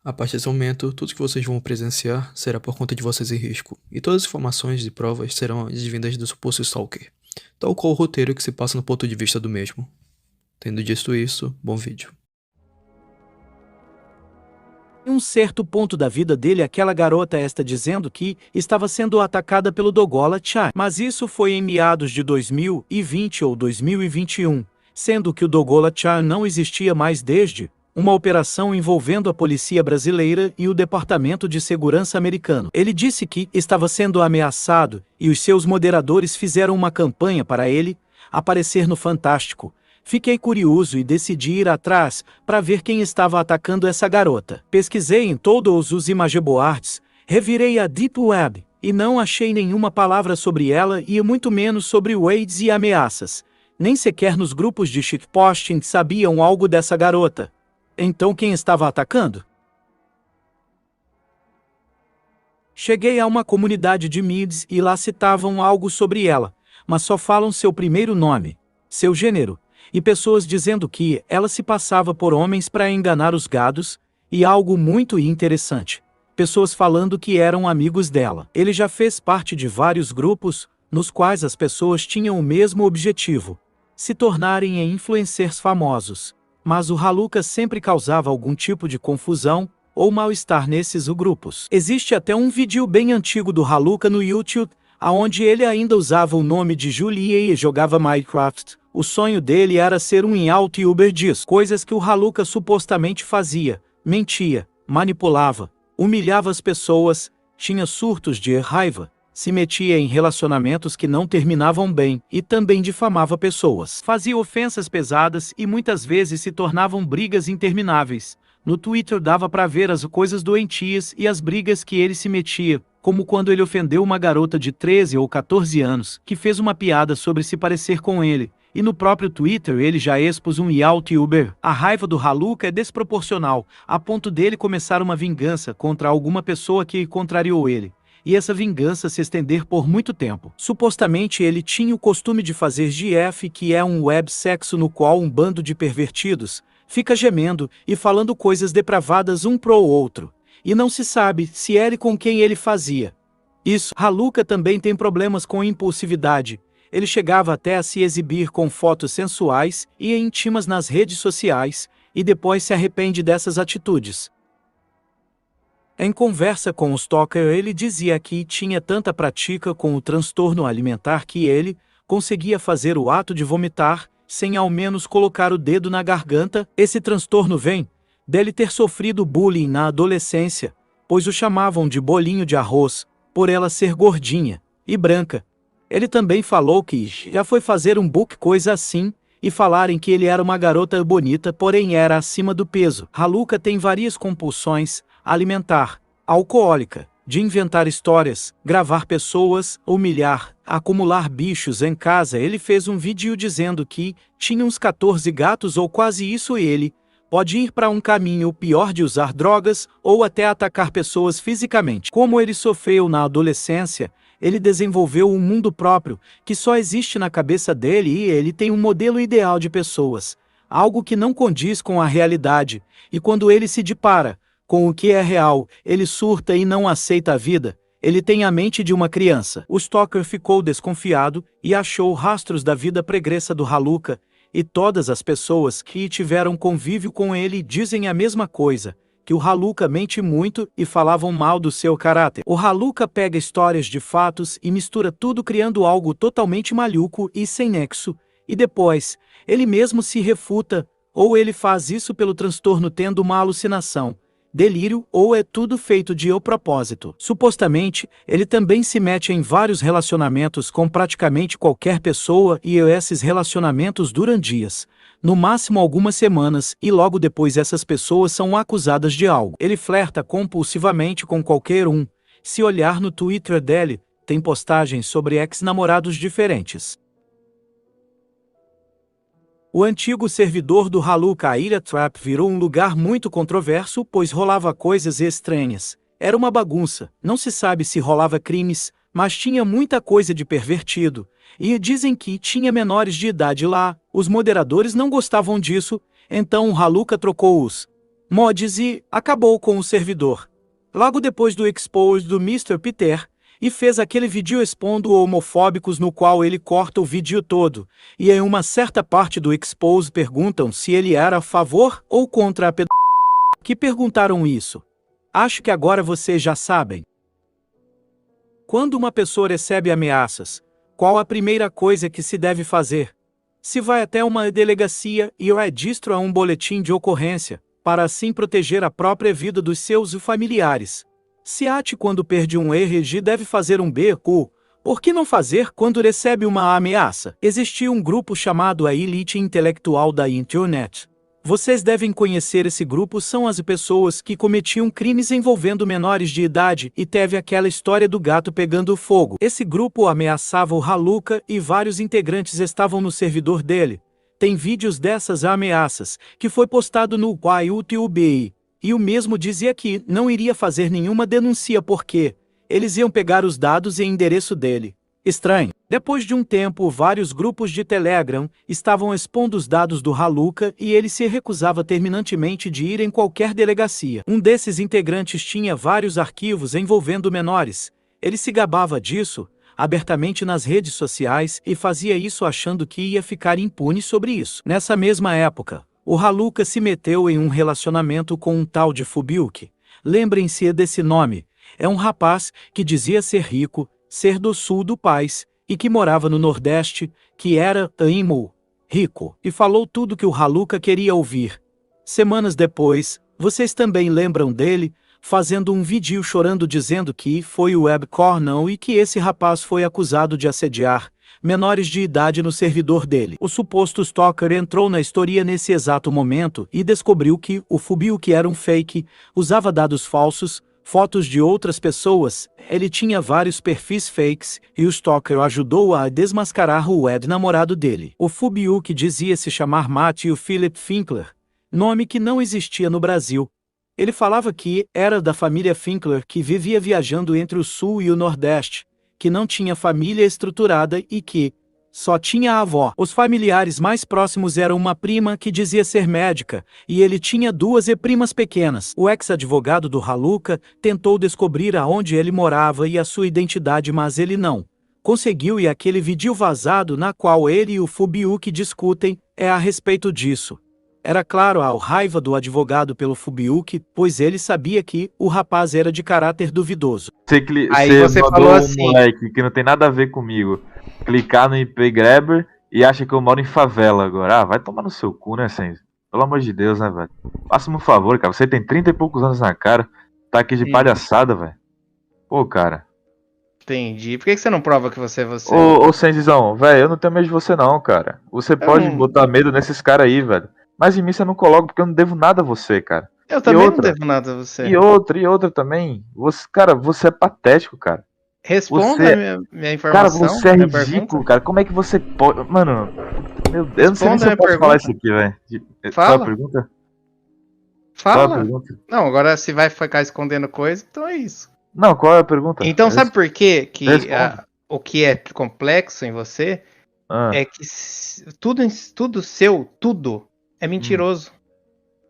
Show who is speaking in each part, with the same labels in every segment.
Speaker 1: A partir desse momento, tudo que vocês vão presenciar será por conta de vocês em risco, e todas as informações e provas serão advindas do suposto Stalker, tal qual o roteiro que se passa no ponto de vista do mesmo. Tendo dito isso, bom vídeo.
Speaker 2: Em um certo ponto da vida dele, aquela garota está dizendo que estava sendo atacada pelo Dogola Chan. Mas isso foi em meados de 2020 ou 2021, sendo que o Dogola Chan não existia mais desde uma operação envolvendo a polícia brasileira e o Departamento de Segurança americano. Ele disse que estava sendo ameaçado e os seus moderadores fizeram uma campanha para ele aparecer no Fantástico. Fiquei curioso e decidi ir atrás para ver quem estava atacando essa garota. Pesquisei em todos os imageboards, revirei a Deep Web e não achei nenhuma palavra sobre ela e muito menos sobre raids e ameaças. Nem sequer nos grupos de shitposting sabiam algo dessa garota. Então quem estava atacando? Cheguei a uma comunidade de mids e lá citavam algo sobre ela, mas só falam seu primeiro nome, seu gênero, e pessoas dizendo que ela se passava por homens para enganar os gados, e algo muito interessante, pessoas falando que eram amigos dela. Ele já fez parte de vários grupos, nos quais as pessoas tinham o mesmo objetivo, se tornarem influencers famosos. Mas o Haluka sempre causava algum tipo de confusão ou mal-estar nesses grupos. Existe até um vídeo bem antigo do Haluka no YouTube, aonde ele ainda usava o nome de Julie e jogava Minecraft. O sonho dele era ser um youtuber disso, coisas que o Haluka supostamente fazia, mentia, manipulava, humilhava as pessoas, tinha surtos de raiva, se metia em relacionamentos que não terminavam bem e também difamava pessoas. Fazia ofensas pesadas e muitas vezes se tornavam brigas intermináveis. No Twitter dava para ver as coisas doentias e as brigas que ele se metia, como quando ele ofendeu uma garota de 13 ou 14 anos, que fez uma piada sobre se parecer com ele. E no próprio Twitter ele já expôs um youtuber. A raiva do Haluka é desproporcional, a ponto dele começar uma vingança contra alguma pessoa que contrariou ele. E essa vingança se estender por muito tempo. Supostamente ele tinha o costume de fazer GF, que é um websexo no qual um bando de pervertidos fica gemendo e falando coisas depravadas um pro outro. E não se sabe se era com quem ele fazia isso. Haluka também tem problemas com impulsividade. Ele chegava até a se exibir com fotos sensuais e íntimas nas redes sociais, e depois se arrepende dessas atitudes. Em conversa com o Stalker, ele dizia que tinha tanta prática com o transtorno alimentar que ele conseguia fazer o ato de vomitar, sem ao menos colocar o dedo na garganta. Esse transtorno vem dele ter sofrido bullying na adolescência, pois o chamavam de bolinho de arroz, por ela ser gordinha e branca. Ele também falou que já foi fazer um book coisa assim, e falarem que ele era uma garota bonita, porém era acima do peso. Haluka tem várias compulsões: alimentar, alcoólica, de inventar histórias, gravar pessoas, humilhar, acumular bichos em casa. Ele fez um vídeo dizendo que tinha uns 14 gatos ou quase isso, e ele pode ir para um caminho pior de usar drogas ou até atacar pessoas fisicamente. Como ele sofreu na adolescência, ele desenvolveu um mundo próprio, que só existe na cabeça dele, e ele tem um modelo ideal de pessoas, algo que não condiz com a realidade, e quando ele se depara com o que é real, ele surta e não aceita a vida. Ele tem a mente de uma criança. O Stalker ficou desconfiado e achou rastros da vida pregressa do Haluka, e todas as pessoas que tiveram convívio com ele dizem a mesma coisa, que o Haluka mente muito e falavam mal do seu caráter. O Haluka pega histórias de fatos e mistura tudo, criando algo totalmente maluco e sem nexo, e depois, ele mesmo se refuta, ou ele faz isso pelo transtorno tendo uma alucinação, delírio, ou é tudo feito de propósito. Supostamente, ele também se mete em vários relacionamentos com praticamente qualquer pessoa, e esses relacionamentos duram dias, no máximo algumas semanas, e logo depois essas pessoas são acusadas de algo. Ele flerta compulsivamente com qualquer um. Se olhar no Twitter dele, tem postagens sobre ex-namorados diferentes. O antigo servidor do Haluka, a Ilha Trap, virou um lugar muito controverso, pois rolava coisas estranhas. Era uma bagunça, não se sabe se rolava crimes, mas tinha muita coisa de pervertido. E dizem que tinha menores de idade lá. Os moderadores não gostavam disso, então o Haluka trocou-os mods e acabou com o servidor. Logo depois do expose do Mr. Peter, e fez aquele vídeo expondo homofóbicos no qual ele corta o vídeo todo, e em uma certa parte do expose perguntam se ele era a favor ou contra a pedofilia. Que perguntaram isso? Acho que agora vocês já sabem. Quando uma pessoa recebe ameaças, qual a primeira coisa que se deve fazer? Se vai até uma delegacia e registra um boletim de ocorrência, para assim proteger a própria vida dos seus familiares. Se ate quando perde um RG deve fazer um BQ. Por que não fazer quando recebe uma ameaça? Existia um grupo chamado a Elite Intelectual da Internet. Vocês devem conhecer esse grupo, são as pessoas que cometiam crimes envolvendo menores de idade e teve aquela história do gato pegando fogo. Esse grupo ameaçava o Haluka e vários integrantes estavam no servidor dele. Tem vídeos dessas ameaças, que foi postado no YouTube. E o mesmo dizia que não iria fazer nenhuma denúncia porque eles iam pegar os dados e endereço dele. Estranho. Depois de um tempo, vários grupos de Telegram estavam expondo os dados do Haluka e ele se recusava terminantemente de ir em qualquer delegacia. Um desses integrantes tinha vários arquivos envolvendo menores. Ele se gabava disso abertamente nas redes sociais e fazia isso achando que ia ficar impune sobre isso. Nessa mesma época, o Haluka se meteu em um relacionamento com um tal de Fubiuk. Lembrem-se desse nome. É um rapaz que dizia ser rico, ser do sul do país, e que morava no Nordeste, que era Imo, rico, e falou tudo que o Haluka queria ouvir. Semanas depois, vocês também lembram dele, fazendo um vídeo chorando dizendo que foi o webcornão e que esse rapaz foi acusado de assediar menores de idade no servidor dele. O suposto stalker entrou na história nesse exato momento e descobriu que o Fubiuk era um fake, usava dados falsos, fotos de outras pessoas, ele tinha vários perfis fakes e o stalker ajudou a desmascarar o namorado dele. O Fubiuk dizia se chamar Matthew Philip Finkler, nome que não existia no Brasil. Ele falava que era da família Finkler que vivia viajando entre o sul e o nordeste, que não tinha família estruturada e que só tinha a avó. Os familiares mais próximos eram uma prima que dizia ser médica, e ele tinha duas primas pequenas. O ex-advogado do Haluka tentou descobrir aonde ele morava e a sua identidade, mas ele não conseguiu, e aquele vídeo vazado na qual ele e o Fubiuk discutem é a respeito disso. Era claro a raiva do advogado pelo Fubiuk, pois ele sabia que o rapaz era de caráter duvidoso.
Speaker 3: Aí você falou assim, moleque, que não tem nada a ver comigo, clicar no IP Grabber e acha que eu moro em favela agora. Ah, vai tomar no seu cu, né, Sense? Pelo amor de Deus, né, velho? Faça-me um favor, cara. Você tem 30 e poucos anos na cara, tá aqui de palhaçada, velho. Pô, cara.
Speaker 4: Entendi. Por que você não prova que você é você?
Speaker 3: Ô, Sensizão, velho, eu não tenho medo de você não, cara. Você pode botar medo nesses caras aí, velho. Mas em mim você não coloca, porque eu não devo nada a você, cara.
Speaker 4: Eu também não devo nada a você.
Speaker 3: E outra também. Você, cara, você é patético, cara.
Speaker 4: Responda a minha informação.
Speaker 3: Cara, você é ridículo, cara. Como é que você pode... Mano, meu Deus, eu não sei nem se eu posso falar isso aqui, velho.
Speaker 4: Fala.
Speaker 3: Qual a pergunta?
Speaker 4: Fala.
Speaker 3: Qual a pergunta?
Speaker 4: Não, agora se vai ficar escondendo coisa, então é isso.
Speaker 3: Não, qual é a pergunta?
Speaker 4: Então sabe por quê? Que o que é complexo em você é que tudo seu, tudo é mentiroso.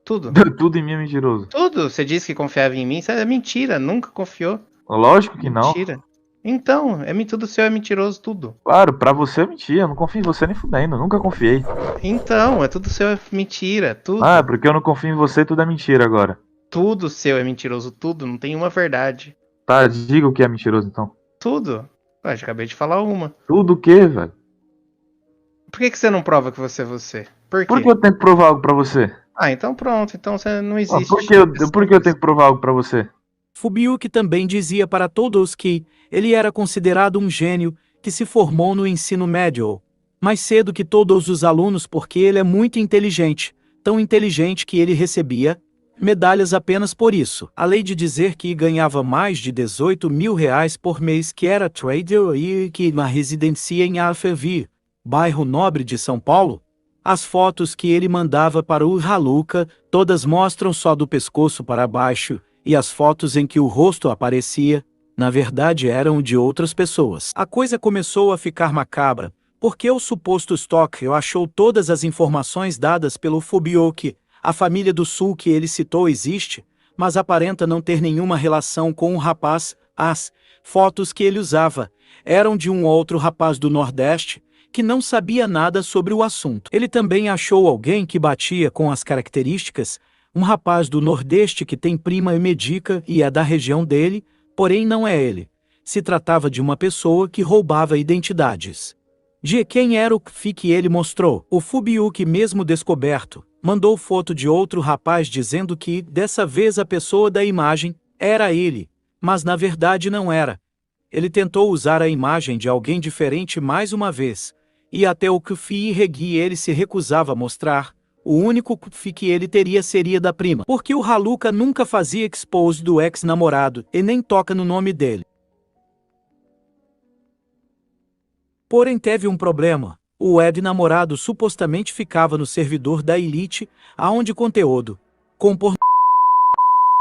Speaker 4: Tudo.
Speaker 3: Tudo em mim é mentiroso.
Speaker 4: Tudo. Você disse que confiava em mim, isso é mentira, nunca confiou.
Speaker 3: Lógico que não.
Speaker 4: Mentira. Então, tudo seu é mentiroso, tudo.
Speaker 3: Claro, pra você é mentira, eu não confio em você nem fudendo, nunca confiei.
Speaker 4: Então, tudo seu é mentira, tudo.
Speaker 3: Ah, porque eu não confio em você, tudo é mentira agora.
Speaker 4: Tudo seu é mentiroso, tudo, não tem uma verdade.
Speaker 3: Tá, diga o que é mentiroso então.
Speaker 4: Tudo. Ué, acabei de falar uma.
Speaker 3: Tudo o que, velho?
Speaker 4: Por que você não prova que você é você? Por quê?
Speaker 3: Por que eu tenho que provar algo pra você?
Speaker 4: Ah, então pronto, então você não existe.
Speaker 3: Por que eu tenho que provar algo pra você?
Speaker 2: Fubiuk também dizia para todos que ele era considerado um gênio que se formou no ensino médio, mais cedo que todos os alunos porque ele é muito inteligente, tão inteligente que ele recebia medalhas apenas por isso. Além de dizer que ganhava mais de 18 mil reais por mês, que era trader e que uma residência em Alphaville, bairro nobre de São Paulo. As fotos que ele mandava para o Haluka, todas mostram só do pescoço para baixo, e as fotos em que o rosto aparecia, na verdade eram de outras pessoas. A coisa começou a ficar macabra, porque o suposto stalker achou todas as informações dadas pelo Fubiuk, A família do Sul que ele citou existe, mas aparenta não ter nenhuma relação com o rapaz. As fotos que ele usava eram de um outro rapaz do Nordeste, que não sabia nada sobre o assunto. Ele também achou alguém que batia com as características, um rapaz do Nordeste que tem prima e medica e é da região dele, porém não é ele. Se tratava de uma pessoa que roubava identidades. De quem era o FI que ele mostrou? O Fubiuki, mesmo descoberto, mandou foto de outro rapaz dizendo que, dessa vez a pessoa da imagem, era ele, mas na verdade não era. Ele tentou usar a imagem de alguém diferente mais uma vez, e até o Kufi Regi ele se recusava a mostrar. O único Kufi que ele teria seria da prima, porque o Haluka nunca fazia expose do ex-namorado e nem toca no nome dele. Porém teve um problema. O ex-namorado supostamente ficava no servidor da Elite, aonde conteúdo com pornô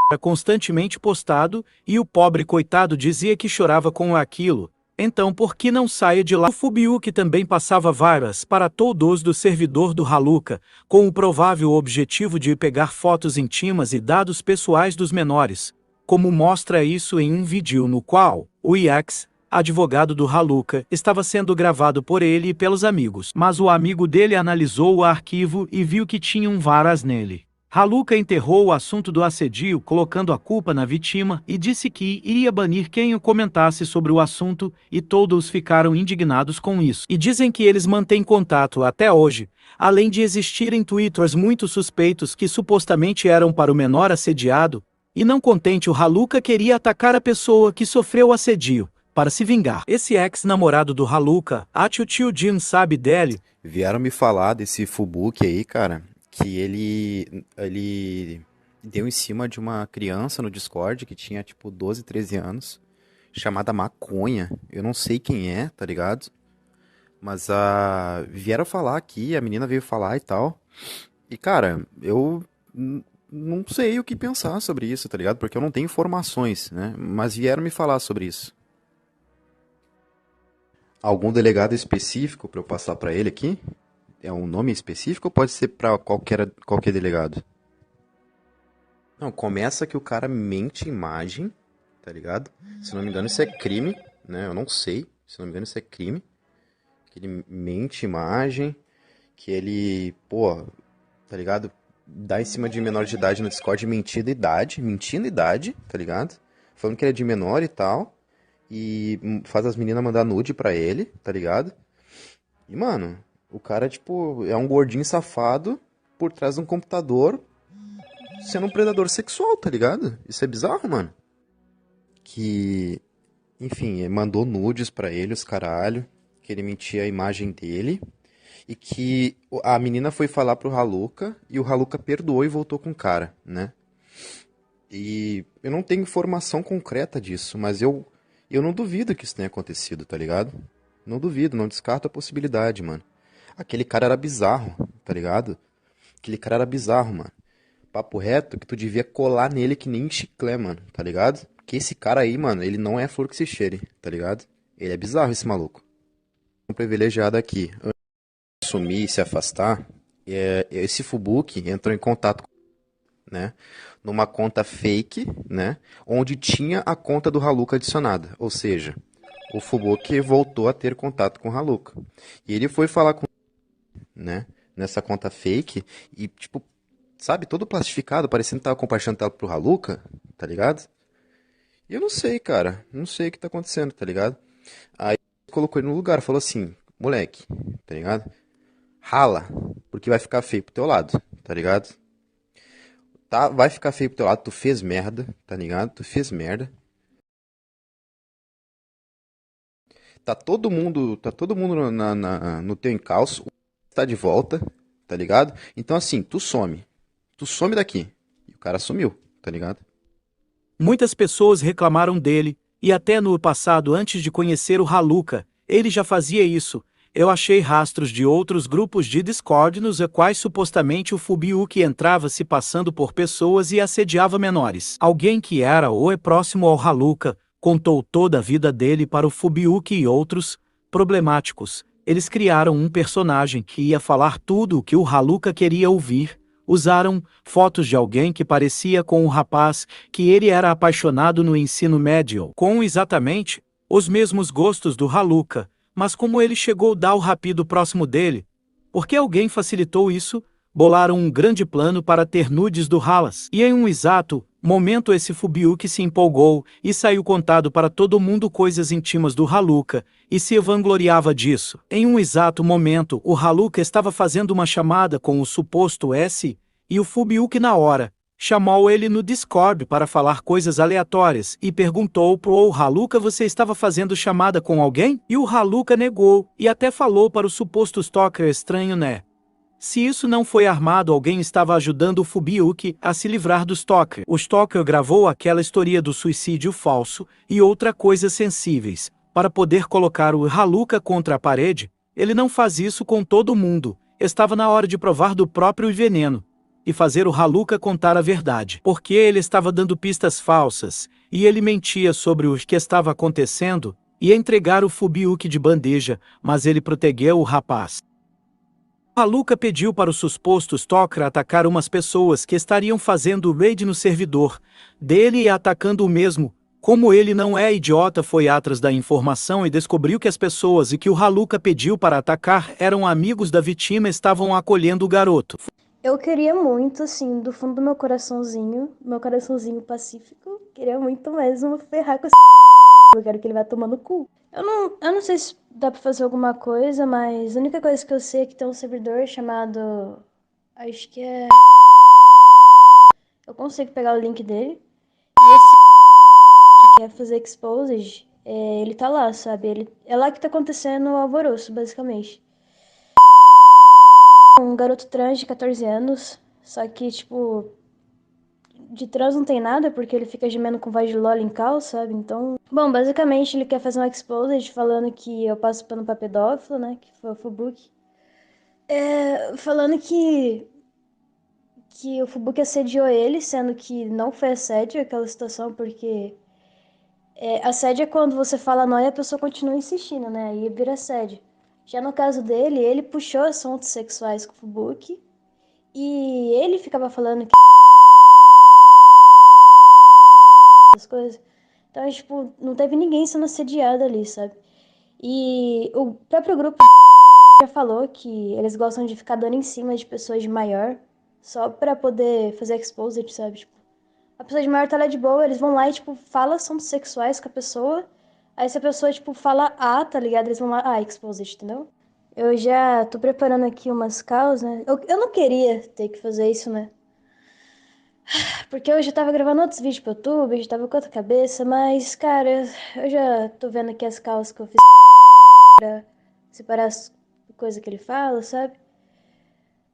Speaker 2: era constantemente postado, e o pobre coitado dizia que chorava com aquilo. Então por que não saia de lá? O Fubiuki também passava vairas para todos do servidor do Haluka, com o provável objetivo de pegar fotos íntimas e dados pessoais dos menores, como mostra isso em um vídeo no qual o IX, advogado do Haluka, estava sendo gravado por ele e pelos amigos, mas o amigo dele analisou o arquivo e viu que tinham varas nele. Haluka enterrou o assunto do assédio colocando a culpa na vítima e disse que iria banir quem o comentasse sobre o assunto, e todos ficaram indignados com isso. E dizem que eles mantêm contato até hoje, além de existirem twitters muito suspeitos que supostamente eram para o menor assediado, e não contente o Haluka queria atacar a pessoa que sofreu o assédio para se vingar. Esse ex-namorado do Haluka, a Tio Jin sabe dele.
Speaker 5: Vieram me falar desse Fubuki aí, cara, que ele deu em cima de uma criança no Discord que tinha tipo 12, 13 anos, chamada Maconha. Eu não sei quem é, tá ligado? Mas vieram falar aqui, a menina veio falar e tal. E cara, eu não sei o que pensar sobre isso, tá ligado? Porque eu não tenho informações, né? Mas vieram me falar sobre isso. Algum delegado específico pra eu passar pra ele aqui? É um nome específico ou pode ser pra qualquer delegado? Não, começa que o cara mente imagem, tá ligado? Se não me engano isso é crime, né? Eu não sei, se não me engano isso é crime. Que ele mente imagem, que ele, pô, tá ligado? Dá em cima de menor de idade no Discord mentindo idade, tá ligado? Falando que ele é de menor e tal. E faz as meninas mandar nude pra ele, tá ligado? E, mano, o cara, tipo, é um gordinho safado por trás de um computador sendo um predador sexual, tá ligado? Isso é bizarro, mano. Que, enfim, mandou nudes pra ele, os caralho, que ele mentia a imagem dele. E que a menina foi falar pro Haluka e o Haluka perdoou e voltou com o cara, né? E eu não tenho informação concreta disso, mas eu não duvido que isso tenha acontecido, tá ligado? Não duvido, não descarto a possibilidade, mano. Aquele cara era bizarro, tá ligado? Aquele cara era bizarro, mano. Papo reto que tu devia colar nele que nem chiclé, mano, tá ligado? Porque esse cara aí, mano, ele não é flor que se cheire, tá ligado? Ele é bizarro, esse maluco. Um privilegiado aqui. Antes de sumir e se afastar, esse Fubuki entrou em contato com, né? Numa conta fake, né? Onde tinha a conta do Haluka adicionada. Ou seja, o Fubuki voltou a ter contato com o Haluka. E ele foi falar com, né? Nessa conta fake e, tipo, sabe, todo plastificado, parecendo que tava compartilhando tela pro Haluka, tá ligado? E eu não sei, cara. Não sei o que tá acontecendo, tá ligado? Aí colocou ele no lugar, falou assim, moleque, tá ligado? Rala, porque vai ficar feio pro teu lado, tá ligado? Tá, vai ficar feio pro teu lado, tu fez merda, tá ligado? Tu fez merda. Tá todo mundo no teu encalço, tá de volta, tá ligado? Então assim, tu some daqui. E o cara sumiu, tá ligado?
Speaker 2: Muitas pessoas reclamaram dele, e até no passado, antes de conhecer o Haluka, ele já fazia isso. Eu achei rastros de outros grupos de Discord nos quais supostamente o Fubiuki entrava se passando por pessoas e assediava menores. Alguém que era ou é próximo ao Haluka contou toda a vida dele para o Fubiuki e outros problemáticos. Eles criaram um personagem que ia falar tudo o que o Haluka queria ouvir, Usaram fotos de alguém que parecia com o rapaz que ele era apaixonado no ensino médio, com exatamente os mesmos gostos do Haluka, mas como ele chegou a dar o rápido próximo dele, porque alguém facilitou isso, bolaram um grande plano para ter nudes do Halas. E em um exato momento esse Fubyuk se empolgou e saiu contado para todo mundo coisas íntimas do Haluka, e se vangloriava disso. Em um exato momento, o Haluka estava fazendo uma chamada com o suposto S, e o Fubyuk na hora chamou ele no Discord para falar coisas aleatórias e perguntou pro Haluka: você estava fazendo chamada com alguém? E o Haluka negou, e até falou para o suposto stalker: estranho, né? Se isso não foi armado, alguém estava ajudando o Fubyuk a se livrar do stalker. O stalker gravou aquela história do suicídio falso e outra coisas sensíveis, para poder colocar o Haluka contra a parede. Ele não faz isso com todo mundo. Estava na hora de provar do próprio veneno e fazer o Haluka contar a verdade, porque ele estava dando pistas falsas, e ele mentia sobre o que estava acontecendo, e entregar o Fubyuk de bandeja, mas ele protegeu o rapaz. Haluka pediu para o suposto stalker atacar umas pessoas que estariam fazendo raid no servidor dele e atacando o mesmo. Como ele não é idiota, foi atrás da informação e descobriu que as pessoas e que o Haluka pediu para atacar eram amigos da vítima e estavam acolhendo o garoto.
Speaker 6: Eu queria muito, assim, do fundo do meu coraçãozinho pacífico, queria muito mesmo ferrar com esse eu quero que ele vá tomar no cu. Eu não sei se dá pra fazer alguma coisa, mas a única coisa que eu sei é que tem um servidor chamado... acho que é... eu consigo pegar o link dele. E esse que quer fazer exposed, ele tá lá, sabe? É lá que tá acontecendo o alvoroço, basicamente. Um garoto trans de 14 anos, só que, tipo... de trans não tem nada, porque ele fica gemendo com voz de LOL em cal, sabe? Então... bom, basicamente ele quer fazer um exposed falando que eu passo pano pra pedófilo, né? Que foi o Fubyuk. Falando que o Fubyuk assediou ele, sendo que não foi assédio aquela situação, porque... assédio é quando você fala não e a pessoa continua insistindo, né? Aí vira assédio. Já no caso dele, ele puxou assuntos sexuais com o Fubyuk, e ele ficava falando que as coisas. Então, tipo, não teve ninguém sendo assediado ali, sabe? E o próprio grupo já falou que eles gostam de ficar dando em cima de pessoas de maior, só pra poder fazer exposed, sabe? Tipo, a pessoa de maior tá lá de boa, eles vão lá e, tipo, fala assuntos sexuais com a pessoa. Aí se a pessoa, tipo, fala tá ligado? Eles vão lá, exposed, entendeu? Eu já tô preparando aqui umas causas, né? Eu não queria ter que fazer isso, né? Porque eu já tava gravando outros vídeos pro YouTube, já tava com outra cabeça, mas, cara, eu já tô vendo aqui as causas que eu fiz pra separar as coisas que ele fala, sabe?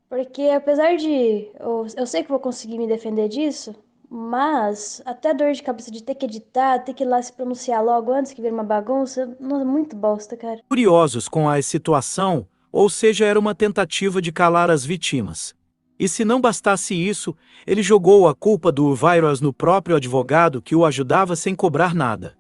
Speaker 6: Porque apesar de... eu sei que vou conseguir me defender disso, mas até a dor de cabeça de ter que editar, ter que ir lá se pronunciar logo antes que vire uma bagunça, não é muito bosta, cara.
Speaker 2: Curiosos com a situação, ou seja, era uma tentativa de calar as vítimas. E se não bastasse isso, ele jogou a culpa do vírus no próprio advogado que o ajudava sem cobrar nada.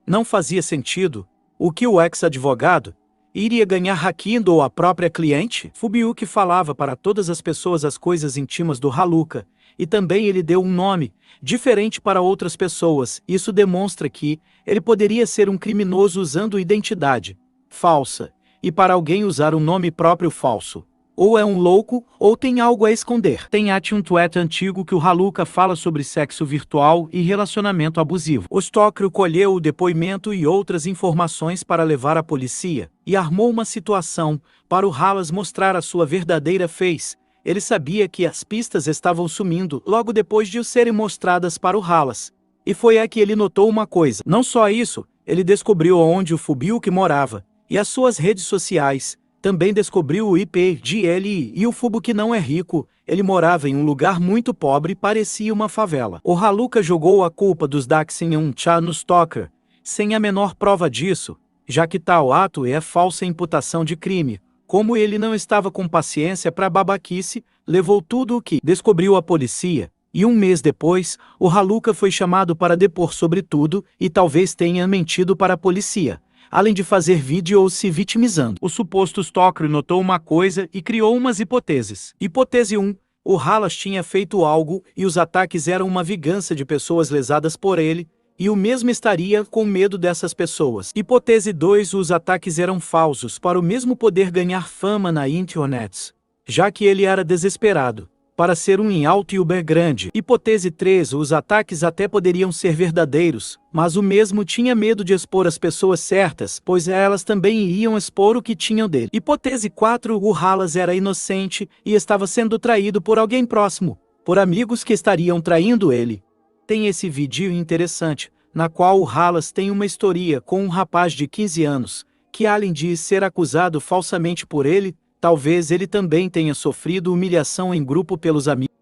Speaker 2: Não fazia sentido. O que o ex-advogado iria ganhar hackeando a própria cliente? Fubyuk falava para todas as pessoas as coisas íntimas do Haluka, e também ele deu um nome diferente para outras pessoas. Isso demonstra que ele poderia ser um criminoso usando identidade falsa, e para alguém usar um nome próprio falso. Ou é um louco, ou tem algo a esconder. Tem um tweet antigo que o Haluka fala sobre sexo virtual e relacionamento abusivo. O stalker colheu o depoimento e outras informações para levar à polícia, e armou uma situação para o Halas mostrar a sua verdadeira face. Ele sabia que as pistas estavam sumindo logo depois de serem mostradas para o Halas. E foi aí que ele notou uma coisa. Não só isso, ele descobriu onde o Fubyuk morava, e as suas redes sociais. Também descobriu o IP de ele, e o Fubyuk não é rico, ele morava em um lugar muito pobre e parecia uma favela. O Haluka jogou a culpa dos Daxin no stalker, sem a menor prova disso, já que tal ato é falsa imputação de crime. Como ele não estava com paciência para babaquice, levou tudo o que descobriu a polícia, e um mês depois, o Haluka foi chamado para depor sobre tudo e talvez tenha mentido para a polícia, além de fazer vídeos se vitimizando. O suposto stalker notou uma coisa e criou umas hipóteses. Hipótese 1. O Halas tinha feito algo e os ataques eram uma vingança de pessoas lesadas por ele, e o mesmo estaria com medo dessas pessoas. Hipótese 2. Os ataques eram falsos para o mesmo poder ganhar fama na internet, já que ele era desesperado para ser um youtuber grande. Hipótese 3. Os ataques até poderiam ser verdadeiros, mas o mesmo tinha medo de expor as pessoas certas, pois elas também iriam expor o que tinham dele. Hipótese 4. O Halas era inocente e estava sendo traído por alguém próximo, por amigos que estariam traindo ele. Tem esse vídeo interessante, na qual o Halas tem uma história com um rapaz de 15 anos, que além de ser acusado falsamente por ele, talvez ele também tenha sofrido humilhação em grupo pelos amigos.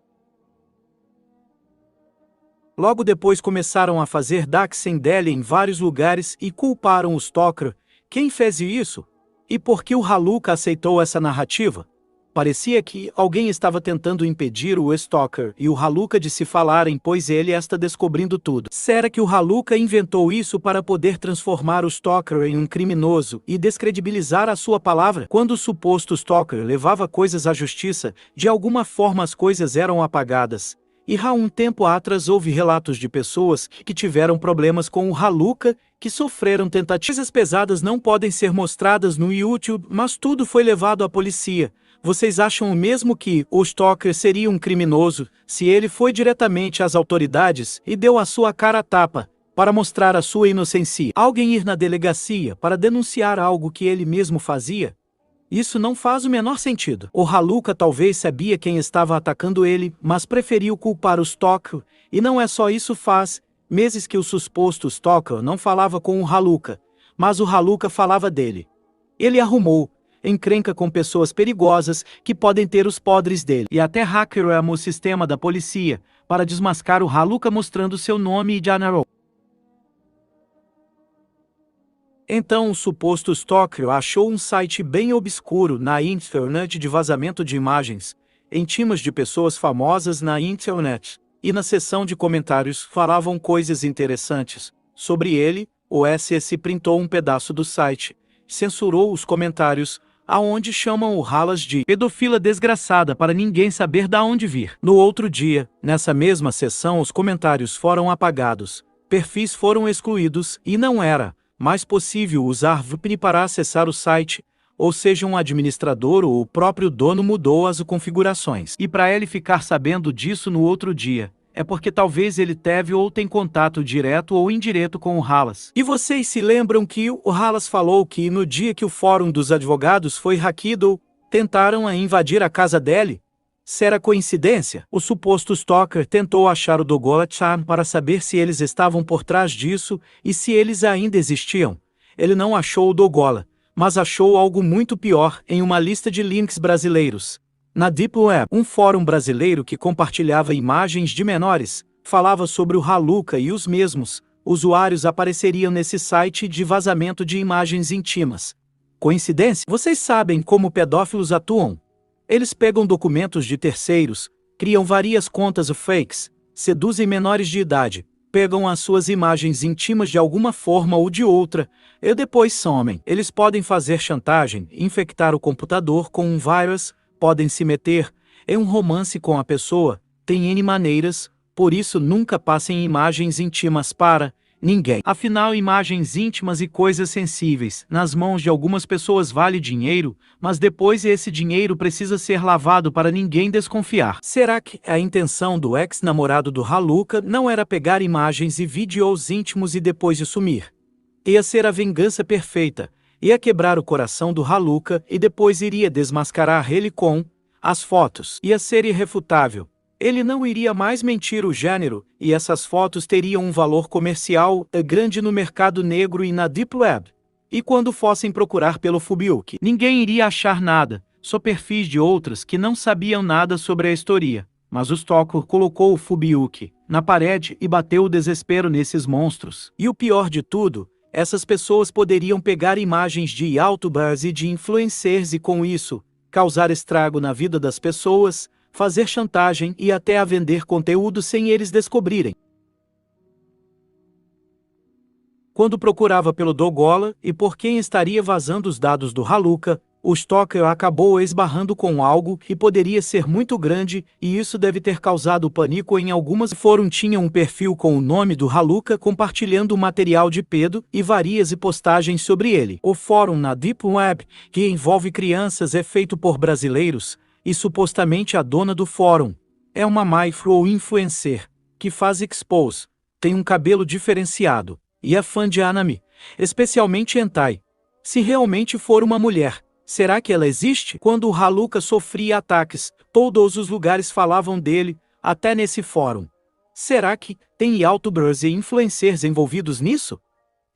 Speaker 2: Logo depois começaram a fazer doxing dele em vários lugares e culparam o stalker. Quem fez isso? E por que o Haluka aceitou essa narrativa? Parecia que alguém estava tentando impedir o stalker e o Haluka de se falarem, pois ele está descobrindo tudo. Será que o Haluka inventou isso para poder transformar o stalker em um criminoso e descredibilizar a sua palavra? Quando o suposto stalker levava coisas à justiça, de alguma forma as coisas eram apagadas. E há um tempo atrás houve relatos de pessoas que tiveram problemas com o Haluka, que sofreram tentativas pesadas não podem ser mostradas no YouTube, mas tudo foi levado à polícia. Vocês acham o mesmo que o stalker seria um criminoso se ele foi diretamente às autoridades e deu a sua cara a tapa para mostrar a sua inocência? Alguém ir na delegacia para denunciar algo que ele mesmo fazia? Isso não faz o menor sentido. O Haluka talvez sabia quem estava atacando ele, mas preferiu culpar o stalker, e não é só isso. Faz meses que o suposto stalker não falava com o Haluka, mas o Haluka falava dele. Ele arrumou encrenca com pessoas perigosas que podem ter os podres dele. E até hackearam o sistema da polícia para desmascarar o Haluka mostrando seu nome e general. Então o suposto stalker achou um site bem obscuro na internet de vazamento de imagens íntimas de pessoas famosas na internet. E na seção de comentários falavam coisas interessantes sobre ele. O SS printou um pedaço do site, censurou os comentários, aonde chamam o Halas de pedofila desgraçada para ninguém saber da onde vir. No outro dia, nessa mesma sessão, os comentários foram apagados, perfis foram excluídos e não era mais possível usar VPN para acessar o site, ou seja, um administrador ou o próprio dono mudou as configurações. E para ele ficar sabendo disso no outro dia, é porque talvez ele teve ou tem contato direto ou indireto com o Halas. E vocês se lembram que o Halas falou que no dia que o fórum dos advogados foi hackeado, tentaram invadir a casa dele? Será coincidência? O suposto stalker tentou achar o Dogola-chan para saber se eles estavam por trás disso e se eles ainda existiam. Ele não achou o Dogola, mas achou algo muito pior em uma lista de links brasileiros. Na Deep Web, um fórum brasileiro que compartilhava imagens de menores, falava sobre o Haluka e os mesmos usuários apareceriam nesse site de vazamento de imagens íntimas. Coincidência? Vocês sabem como pedófilos atuam? Eles pegam documentos de terceiros, criam várias contas fakes, seduzem menores de idade, pegam as suas imagens íntimas de alguma forma ou de outra, e depois somem. Eles podem fazer chantagem, infectar o computador com um vírus, podem se meter em um romance com a pessoa, tem N maneiras, por isso nunca passem imagens íntimas para ninguém. Afinal, imagens íntimas e coisas sensíveis nas mãos de algumas pessoas vale dinheiro, mas depois esse dinheiro precisa ser lavado para ninguém desconfiar. Será que a intenção do ex-namorado do Haluka não era pegar imagens e vídeos íntimos e depois de sumir? Ia ser a vingança perfeita. Ia quebrar o coração do Haluka e depois iria desmascarar ele com as fotos. Ia ser irrefutável. Ele não iria mais mentir o gênero, e essas fotos teriam um valor comercial grande no mercado negro e na Deep Web. E quando fossem procurar pelo Fubiuki, ninguém iria achar nada, só perfis de outras que não sabiam nada sobre a história. Mas o stalker colocou o Fubiuki na parede e bateu o desespero nesses monstros. E o pior de tudo, essas pessoas poderiam pegar imagens de youtubers e de influencers e com isso, causar estrago na vida das pessoas, fazer chantagem e até a vender conteúdo sem eles descobrirem. Quando procurava pelo Dogola e por quem estaria vazando os dados do Haluka, O Stalker acabou esbarrando com algo que poderia ser muito grande, e isso deve ter causado pânico em algumas. O fórum tinha um perfil com o nome do Haluka compartilhando material de pedo e várias postagens sobre ele. O fórum na Deep Web, que envolve crianças, é feito por brasileiros, e supostamente a dona do fórum é uma micro-influencer que faz expose, tem um cabelo diferenciado e é fã de anime, especialmente hentai. Se realmente for uma mulher, será que ela existe? Quando o Haluka sofria ataques, todos os lugares falavam dele, até nesse fórum. Será que tem youtubers e influencers envolvidos nisso?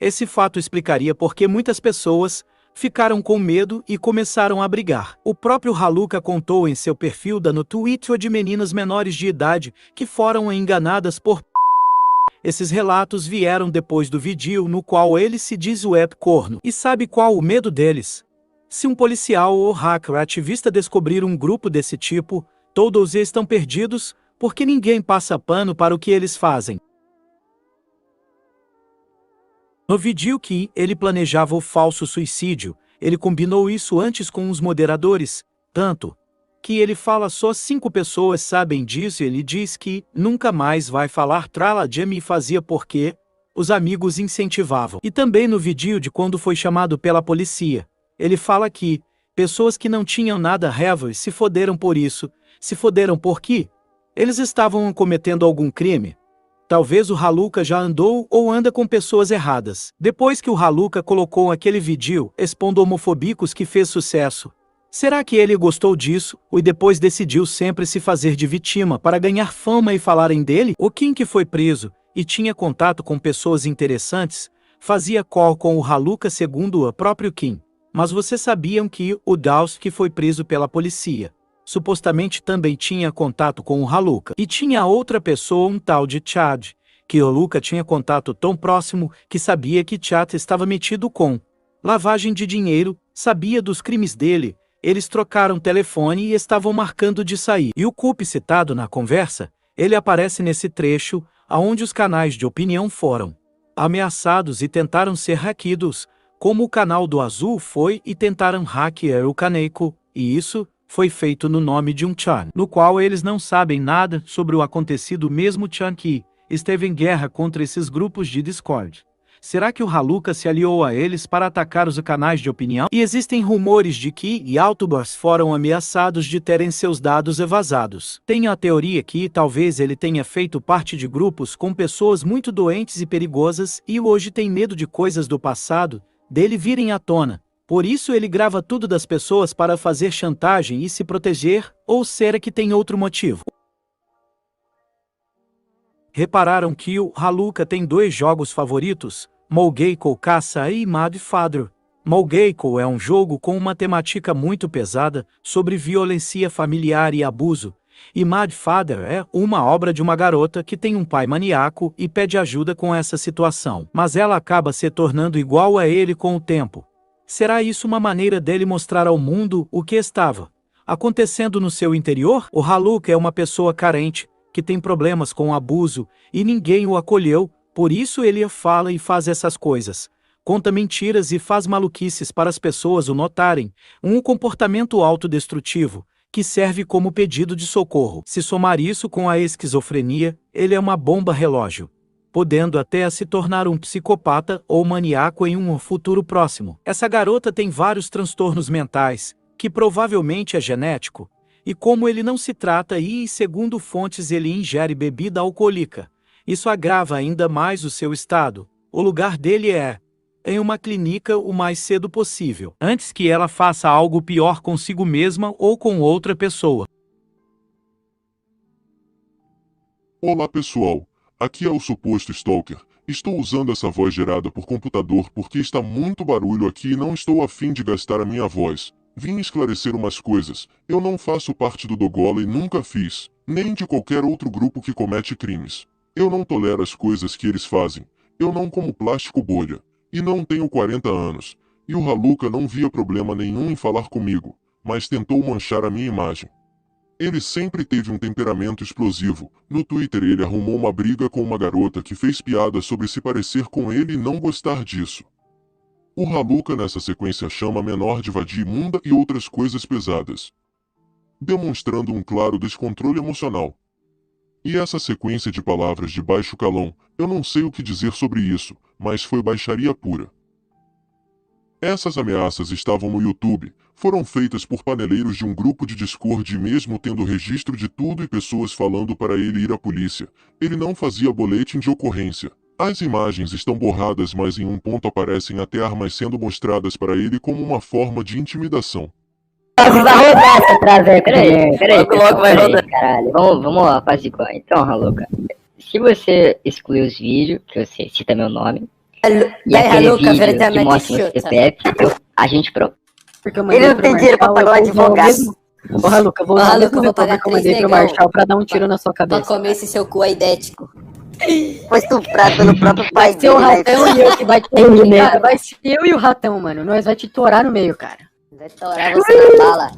Speaker 2: Esse fato explicaria por que muitas pessoas ficaram com medo e começaram a brigar. O próprio Haluka contou em seu perfil no Twitter de meninas menores de idade que foram enganadas por Esses relatos vieram depois do vídeo no qual ele se diz web corno. E sabe qual o medo deles? Se um policial ou hacker ativista descobrir um grupo desse tipo, todos estão perdidos, porque ninguém passa pano para o que eles fazem. No vídeo que ele planejava o falso suicídio, ele combinou isso antes com os moderadores, tanto que ele fala só 5 pessoas sabem disso e ele diz que nunca mais vai falar trala Jamie fazia porque os amigos incentivavam. E também no vídeo de quando foi chamado pela polícia, ele fala que pessoas que não tinham nada heavy se foderam por isso, se foderam porque eles estavam cometendo algum crime. Talvez o Haluka já andou ou anda com pessoas erradas. Depois que o Haluka colocou aquele vídeo expondo homofóbicos que fez sucesso, será que ele gostou disso e depois decidiu sempre se fazer de vítima para ganhar fama e falarem dele? O Kim, que foi preso e tinha contato com pessoas interessantes, fazia call com o Haluka segundo o próprio Kim. Mas vocês sabiam que o Daus, que foi preso pela polícia, supostamente também tinha contato com o Haluka. E tinha outra pessoa, um tal de Chad, que o Haluka tinha contato tão próximo que sabia que Chad estava metido com lavagem de dinheiro, sabia dos crimes dele. Eles trocaram telefone e estavam marcando de sair. E o Coop citado na conversa, ele aparece nesse trecho, aonde os canais de opinião foram ameaçados e tentaram ser hackeados, como o canal do Azul foi e tentaram hackear o Kaneko, e isso foi feito no nome de um Chan, no qual eles não sabem nada sobre o acontecido, mesmo Chan que esteve em guerra contra esses grupos de Discord. Será que o Haluka se aliou a eles para atacar os canais de opinião? E existem rumores de que youtubers foram ameaçados de terem seus dados vazados. Tenho a teoria que talvez ele tenha feito parte de grupos com pessoas muito doentes e perigosas e hoje tem medo de coisas do passado dele virem à tona. Por isso ele grava tudo das pessoas para fazer chantagem e se proteger, ou será que tem outro motivo? Repararam que o Haluka tem 2 jogos favoritos, Molgeiko Caça e Mad Father. Molgeiko é um jogo com uma temática muito pesada sobre violência familiar e abuso, e Mad Father é uma obra de uma garota que tem um pai maníaco e pede ajuda com essa situação, mas ela acaba se tornando igual a ele com o tempo. Será isso uma maneira dele mostrar ao mundo o que estava acontecendo no seu interior? O Haluka é uma pessoa carente, que tem problemas com abuso, e ninguém o acolheu, por isso ele fala e faz essas coisas. Conta mentiras e faz maluquices para as pessoas o notarem, um comportamento autodestrutivo, que serve como pedido de socorro. Se somar isso com a esquizofrenia, ele é uma bomba relógio, podendo até se tornar um psicopata ou maníaco em um futuro próximo. Essa garota tem vários transtornos mentais, que provavelmente é genético, e como ele não se trata e, segundo fontes, ele ingere bebida alcoólica, isso agrava ainda mais o seu estado. O lugar dele é em uma clínica o mais cedo possível, antes que ela faça algo pior consigo mesma ou com outra pessoa.
Speaker 7: Olá pessoal, aqui é o suposto Stalker. Estou usando essa voz gerada por computador porque está muito barulho aqui e não estou a fim de gastar a minha voz. Vim esclarecer umas coisas. Eu não faço parte do Dogola e nunca fiz, nem de qualquer outro grupo que comete crimes. Eu não tolero as coisas que eles fazem. Eu não como plástico bolha. E não tenho 40 anos. E o Haluka não via problema nenhum em falar comigo, mas tentou manchar a minha imagem. Ele sempre teve um temperamento explosivo. No Twitter ele arrumou uma briga com uma garota que fez piada sobre se parecer com ele e não gostar disso. O Haluka nessa sequência chama a menor de vadia imunda e outras coisas pesadas, demonstrando um claro descontrole emocional. E essa sequência de palavras de baixo calão, eu não sei o que dizer sobre isso, mas foi baixaria pura. Essas ameaças estavam no YouTube, foram feitas por paneleiros de um grupo de Discord e mesmo tendo registro de tudo e pessoas falando para ele ir à polícia, ele não fazia boletim de ocorrência. As imagens estão borradas, mas em um ponto aparecem até armas sendo mostradas para ele como uma forma de intimidação.
Speaker 8: Vai rodar essa traveca. Peraí, logo vai rodar. Caralho, vamos apaziguar. Então, Haluka, se você excluir os vídeos, que você cita meu nome, e aquele vídeo que mostra o CPF, a gente prova.
Speaker 9: Ele não tem dinheiro pra pagar um advogado.
Speaker 8: Ô, Haluka, eu vou usar o mesmo método que eu mandei pro Marshall pra dar um tiro na sua cabeça.
Speaker 9: Pra comer esse seu cu aidético.
Speaker 8: Foi estuprado pelo próprio pai dele. Vai ser o Ratão e eu que vai te torar. Vai ser eu e o Ratão, mano. Nós vai te torar no meio, cara.
Speaker 9: Vai torar você na bala.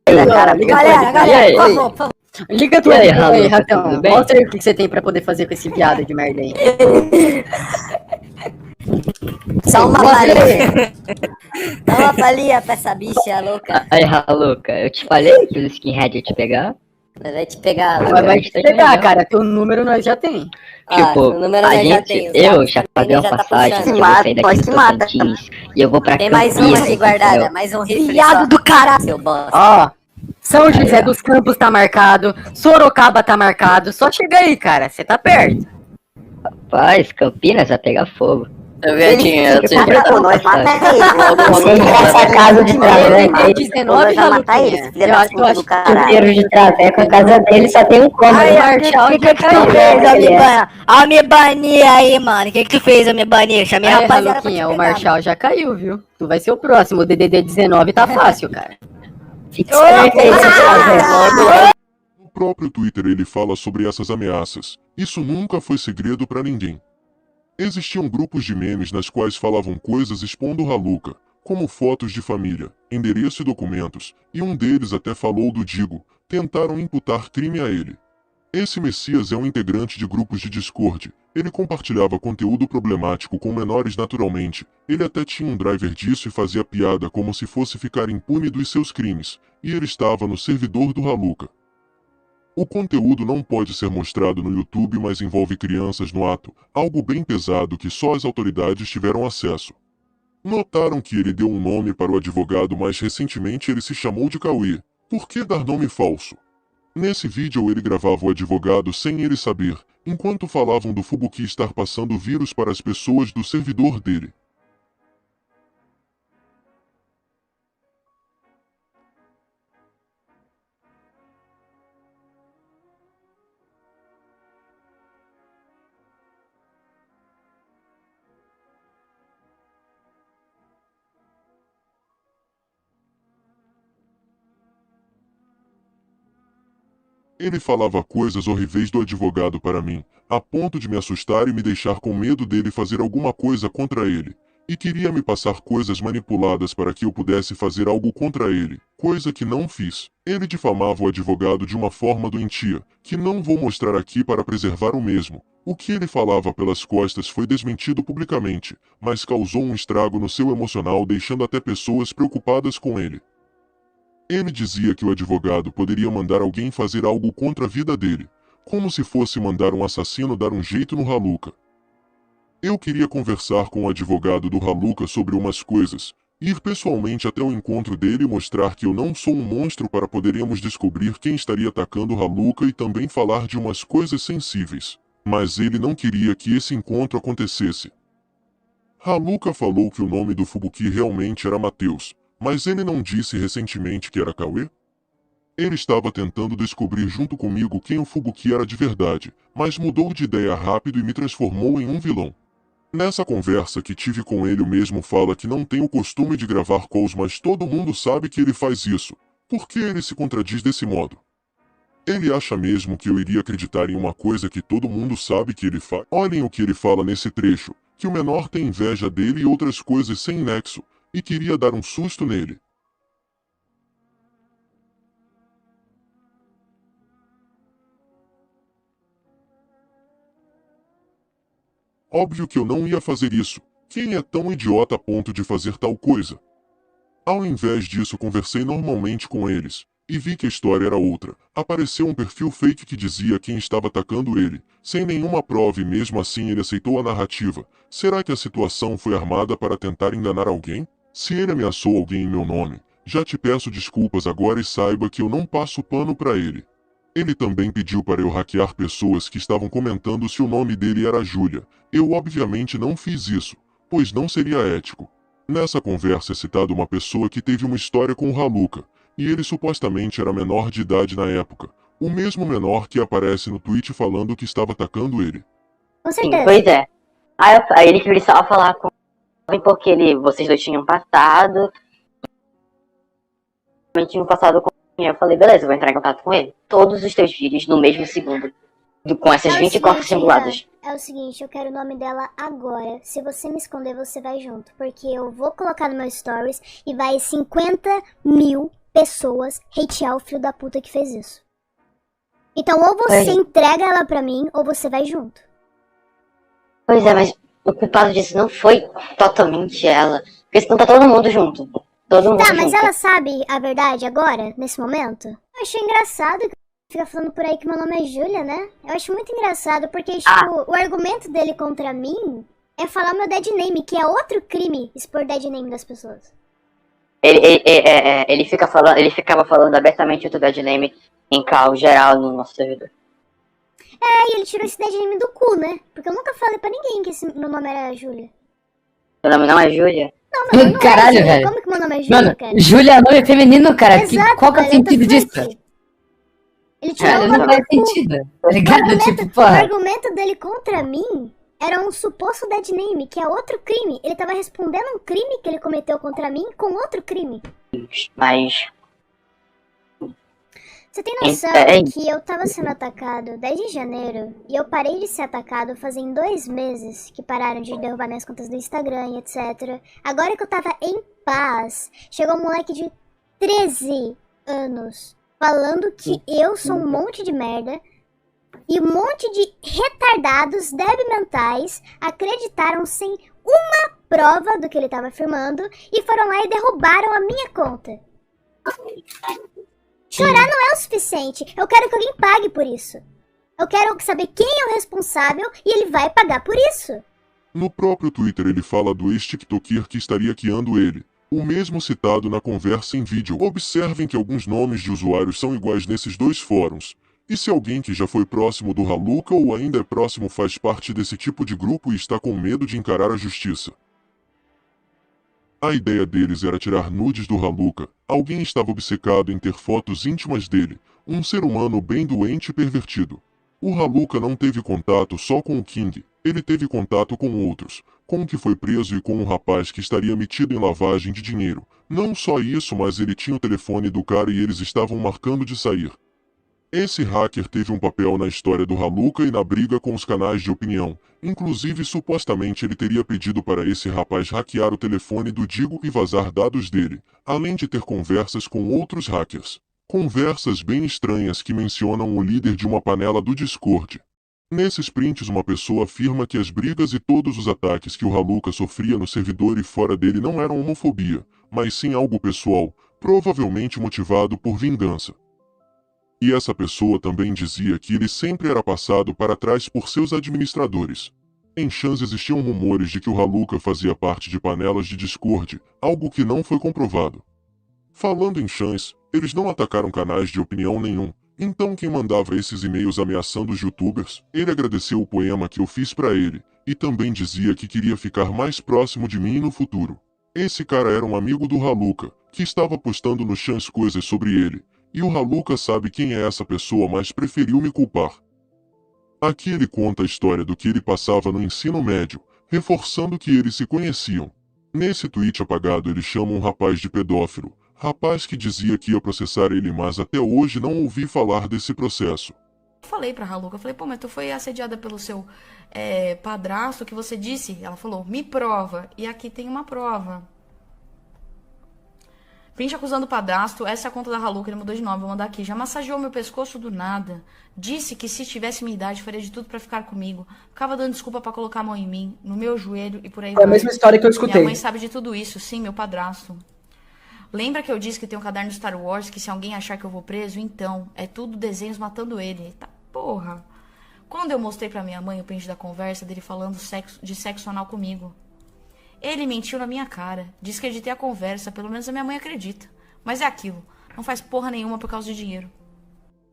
Speaker 8: Galera, por favor. Liga tu aí, Ratão. Mostra aí o que você tem pra poder fazer com esse viado de merda aí.
Speaker 9: Só uma balinha. Dá uma balinha pra essa bicha louca.
Speaker 8: Aí, Haluka, eu te falei que o skinhead ia te pegar?
Speaker 9: Vai te pegar.
Speaker 8: Vai te pegar, cara. Teu número nós já tem. Tipo,
Speaker 9: o número
Speaker 8: a gente, eu já paguei uma passagem que eu vou sair daqui do Tocantins e eu vou pra
Speaker 9: Tem mais uma aí guardada, mais um rifle.
Speaker 8: Viado do caralho.
Speaker 9: Seu bosta.
Speaker 8: Ó, São José dos Campos tá marcado, Sorocaba tá marcado, só chega aí, cara, você tá perto. Rapaz, Campinas vai pegar fogo.
Speaker 9: Viadinho, eu tenho
Speaker 8: com nós, mata ele. Essa casa de traveco aí, 19 Haluquinha. Eu acho que o inteiro de traveco, a casa dele só tem um cômodo. O Marshall já caiu.
Speaker 9: Ó, me banir aí, mano. O que tu fez, me banir? Chamei a rapaziada.
Speaker 8: Haluquinha, o Marshall já caiu, viu? Tu vai ser o próximo, o DDD 19 tá fácil, cara. Fica esperto aí, seu traveco.
Speaker 7: No próprio Twitter ele fala sobre essas ameaças. Isso nunca foi segredo pra ninguém. Existiam grupos de memes nas quais falavam coisas expondo Haluka, como fotos de família, endereço e documentos, e um deles até falou do Digo, tentaram imputar crime a ele. Esse Messias é um integrante de grupos de Discord, ele compartilhava conteúdo problemático com menores naturalmente, ele até tinha um driver disso e fazia piada como se fosse ficar impune dos seus crimes, e ele estava no servidor do Haluka. O conteúdo não pode ser mostrado no YouTube, mas envolve crianças no ato, algo bem pesado que só as autoridades tiveram acesso. Notaram que ele deu um nome para o advogado, mas recentemente ele se chamou de Cauê. Por que dar nome falso? Nesse vídeo ele gravava o advogado sem ele saber, enquanto falavam do Fubuki estar passando vírus para as pessoas do servidor dele. Ele falava coisas horríveis do advogado para mim, a ponto de me assustar e me deixar com medo dele fazer alguma coisa contra ele. E queria me passar coisas manipuladas para que eu pudesse fazer algo contra ele, coisa que não fiz. Ele difamava o advogado de uma forma doentia, que não vou mostrar aqui para preservar o mesmo. O que ele falava pelas costas foi desmentido publicamente, mas causou um estrago no seu emocional, deixando até pessoas preocupadas com ele. Ele dizia que o advogado poderia mandar alguém fazer algo contra a vida dele, como se fosse mandar um assassino dar um jeito no Haluka. Eu queria conversar com o advogado do Haluka sobre umas coisas, ir pessoalmente até o encontro dele e mostrar que eu não sou um monstro para podermos descobrir quem estaria atacando o Haluka e também falar de umas coisas sensíveis. Mas ele não queria que esse encontro acontecesse. Haluka falou que o nome do Fubuki realmente era Matheus, mas ele não disse recentemente que era Cauê? Ele estava tentando descobrir junto comigo quem o Fubuki era de verdade, mas mudou de ideia rápido e me transformou em um vilão. Nessa conversa que tive com ele, o mesmo fala que não tem o costume de gravar calls, mas todo mundo sabe que ele faz isso. Por que ele se contradiz desse modo? Ele acha mesmo que eu iria acreditar em uma coisa que todo mundo sabe que ele faz? Olhem o que ele fala nesse trecho, que o menor tem inveja dele e outras coisas sem nexo, e queria dar um susto nele. Óbvio que eu não ia fazer isso. Quem é tão idiota a ponto de fazer tal coisa? Ao invés disso, conversei normalmente com eles, e vi que a história era outra. Apareceu um perfil fake que dizia quem estava atacando ele, sem nenhuma prova, e mesmo assim ele aceitou a narrativa. Será que a situação foi armada para tentar enganar alguém? Se ele ameaçou alguém em meu nome, já te peço desculpas agora e saiba que eu não passo pano para ele. Ele também pediu para eu hackear pessoas que estavam comentando se o nome dele era Júlia. Eu obviamente não fiz isso, pois não seria ético. Nessa conversa é citada uma pessoa que teve uma história com o Haluka, e ele supostamente era menor de idade na época, o mesmo menor que aparece no tweet falando que estava atacando ele.
Speaker 8: Com certeza. Pois é. Aí ele precisava falar com ele porque vocês dois tinham passado com ele. Eu falei, beleza, eu vou entrar em contato com ele. Todos os teus vídeos no mesmo segundo, com essas 24 simuladas.
Speaker 10: É o seguinte, eu quero o nome dela agora. Se você me esconder, você vai junto. Porque eu vou colocar no meu stories e vai 50.000 pessoas hatear o filho da puta que fez isso. Então ou você entrega ela pra mim, ou você vai junto.
Speaker 8: Pois é, mas o culpado disso não foi totalmente ela. Porque senão tá todo mundo junto. Todo mundo
Speaker 10: mas
Speaker 8: junto.
Speaker 10: ela sabe a verdade agora, nesse momento? Eu achei engraçado que fica falando por aí que meu nome é Júlia, né? Eu acho muito engraçado, porque, tipo, o argumento dele contra mim é falar meu dead name, que é outro crime expor dead name das pessoas.
Speaker 8: Ele ficava falando abertamente o teu dead name em call geral no nosso servidor.
Speaker 10: E ele tirou esse dead name do cu, né? Porque eu nunca falei pra ninguém que meu nome era Júlia.
Speaker 8: Seu nome não é Júlia?
Speaker 10: Não, meu nome não
Speaker 11: Caralho,
Speaker 10: é Júlia.
Speaker 11: velho.
Speaker 10: Como que meu nome é Júlia, cara?
Speaker 11: Júlia é nome feminino, cara.
Speaker 10: Exato,
Speaker 11: Qual que é o sentido disso?
Speaker 10: Ele tirou
Speaker 11: Cara, não faz sentido. Tá ligado? Tipo,
Speaker 10: O
Speaker 11: porra.
Speaker 10: argumento dele contra mim era um suposto dead name, que é outro crime. Ele tava respondendo um crime que ele cometeu contra mim com outro crime.
Speaker 8: Mas...
Speaker 10: Você tem noção que eu tava sendo atacado desde janeiro e eu parei de ser atacado fazem 2 meses que pararam de derrubar minhas contas do Instagram e etc. Agora que eu tava em paz, chegou um moleque de 13 anos falando que eu sou um monte de merda e um monte de retardados débil mentais acreditaram sem uma prova do que ele tava afirmando e foram lá e derrubaram a minha conta. Chorar não é o suficiente. Eu quero que alguém pague por isso. Eu quero saber quem é o responsável e ele vai pagar por isso.
Speaker 7: No próprio Twitter ele fala do ex-tiktoker que estaria hackeando ele, o mesmo citado na conversa em vídeo. Observem que alguns nomes de usuários são iguais nesses dois fóruns. E se alguém que já foi próximo do Haluka ou ainda é próximo faz parte desse tipo de grupo e está com medo de encarar a justiça? A ideia deles era tirar nudes do Haluka. Alguém estava obcecado em ter fotos íntimas dele, um ser humano bem doente e pervertido. O Haluka não teve contato só com o King, ele teve contato com outros, com o que foi preso e com um rapaz que estaria metido em lavagem de dinheiro. Não só isso, mas ele tinha o telefone do cara e eles estavam marcando de sair. Esse hacker teve um papel na história do Haluka e na briga com os canais de opinião. Inclusive, supostamente ele teria pedido para esse rapaz hackear o telefone do Digo e vazar dados dele, além de ter conversas com outros hackers. Conversas bem estranhas que mencionam o líder de uma panela do Discord. Nesses prints uma pessoa afirma que as brigas e todos os ataques que o Haluka sofria no servidor e fora dele não eram homofobia, mas sim algo pessoal, provavelmente motivado por vingança. E essa pessoa também dizia que ele sempre era passado para trás por seus administradores. Em Chans existiam rumores de que o Haluka fazia parte de panelas de Discord, algo que não foi comprovado. Falando em Chans, eles não atacaram canais de opinião nenhum, então quem mandava esses e-mails ameaçando os youtubers? Ele agradeceu o poema que eu fiz para ele, e também dizia que queria ficar mais próximo de mim no futuro. Esse cara era um amigo do Haluka, que estava postando no Chans coisas sobre ele. E o Haluka sabe quem é essa pessoa, mas preferiu me culpar. Aqui ele conta a história do que ele passava no ensino médio, reforçando que eles se conheciam. Nesse tweet apagado ele chama um rapaz de pedófilo, rapaz que dizia que ia processar ele, mas até hoje não ouvi falar desse processo.
Speaker 12: Eu falei pra Haluka, eu falei, pô, mas tu foi assediada pelo seu padrasto, que você disse? Ela falou, me prova, e aqui tem uma prova. Print acusando o padrasto, essa é a conta da Haluca, ele mudou de nome, vou mandar aqui. Já massageou meu pescoço do nada. Disse que se tivesse minha idade, faria de tudo pra ficar comigo. Ficava dando desculpa pra colocar a mão em mim, no meu joelho e por aí vai.
Speaker 13: É a mesma história que eu escutei.
Speaker 12: Minha mãe sabe de tudo isso, sim, meu padrasto. Lembra que eu disse que tem um caderno Star Wars, que se alguém achar que eu vou preso, então, é tudo desenhos matando ele. Eita porra. Quando eu mostrei pra minha mãe o print da conversa dele falando de sexo anal comigo, ele mentiu na minha cara. Disse que editei a conversa, pelo menos a minha mãe acredita. Mas é aquilo, não faz porra nenhuma por causa de dinheiro.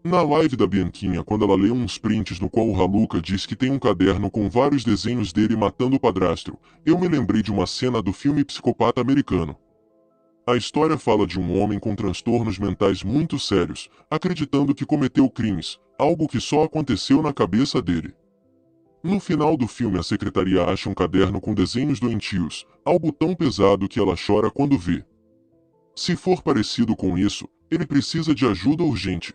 Speaker 7: Na live da Bianquinha, quando ela leu uns prints no qual o Haluca diz que tem um caderno com vários desenhos dele matando o padrasto, eu me lembrei de uma cena do filme Psicopata Americano. A história fala de um homem com transtornos mentais muito sérios, acreditando que cometeu crimes, algo que só aconteceu na cabeça dele. No final do filme, a secretaria acha um caderno com desenhos doentios, algo tão pesado que ela chora quando vê. Se for parecido com isso, ele precisa de ajuda urgente.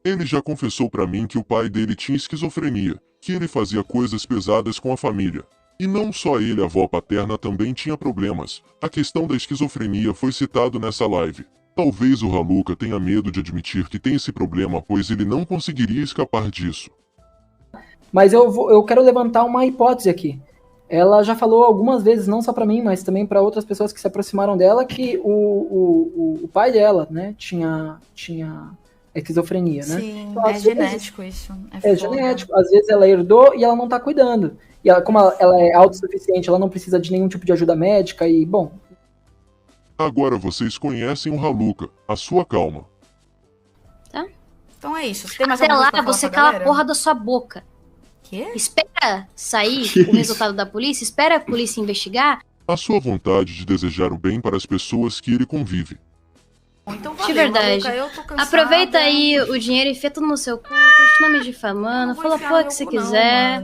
Speaker 7: Ele já confessou pra mim que o pai dele tinha esquizofrenia, que ele fazia coisas pesadas com a família. E não só ele, a avó paterna também tinha problemas. A questão da esquizofrenia foi citado nessa live. Talvez o Haluca tenha medo de admitir que tem esse problema, pois ele não conseguiria escapar disso.
Speaker 13: Mas eu quero levantar uma hipótese aqui. Ela já falou algumas vezes, não só pra mim, mas também pra outras pessoas que se aproximaram dela, que o pai dela, né, tinha esquizofrenia, né?
Speaker 12: Sim,
Speaker 13: então,
Speaker 12: é genético isso.
Speaker 13: É genético. Às vezes ela herdou e ela não tá cuidando. E ela, como ela é autossuficiente, ela não precisa de nenhum tipo de ajuda médica e, bom...
Speaker 7: Agora vocês conhecem o Haluca, a sua calma.
Speaker 12: Tá? Então é isso. Você tem mais
Speaker 14: Até
Speaker 12: alguma
Speaker 14: lá,
Speaker 12: coisa pra
Speaker 14: você
Speaker 12: falar pra
Speaker 14: cala a
Speaker 12: galera?
Speaker 14: porra da sua boca.
Speaker 12: Quê?
Speaker 14: Espera sair
Speaker 7: Que
Speaker 14: o resultado da polícia, espera a polícia investigar.
Speaker 7: A sua vontade de desejar o bem para as pessoas que ele convive.
Speaker 12: Então
Speaker 14: De verdade.
Speaker 12: Maluca, eu tô cansada.
Speaker 14: Aproveita aí o dinheiro e enfia tudo no seu cu, continua me difamando, fala a porra que você quiser.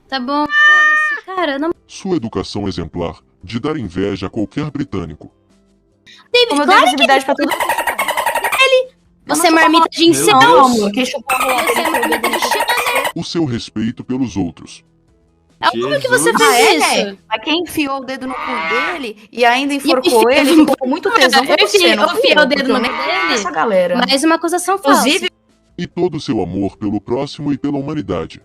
Speaker 14: Tá bom? Foda-se, cara. Não...
Speaker 7: Sua educação exemplar, de dar inveja a qualquer britânico.
Speaker 14: David, claro que pra tudo. Você é marmita de incel. Você é marmita de chana.
Speaker 7: O seu respeito pelos outros.
Speaker 14: Como que você fez isso?
Speaker 12: Mas quem enfiou o dedo no cu dele e ainda enforcou ele, ficou com muito tesão pra você, não
Speaker 14: enfiei o dedo no cu
Speaker 12: dele. Essa
Speaker 14: dele,
Speaker 12: galera.
Speaker 14: mas uma acusação falsa.
Speaker 7: E todo o seu amor pelo próximo e pela humanidade.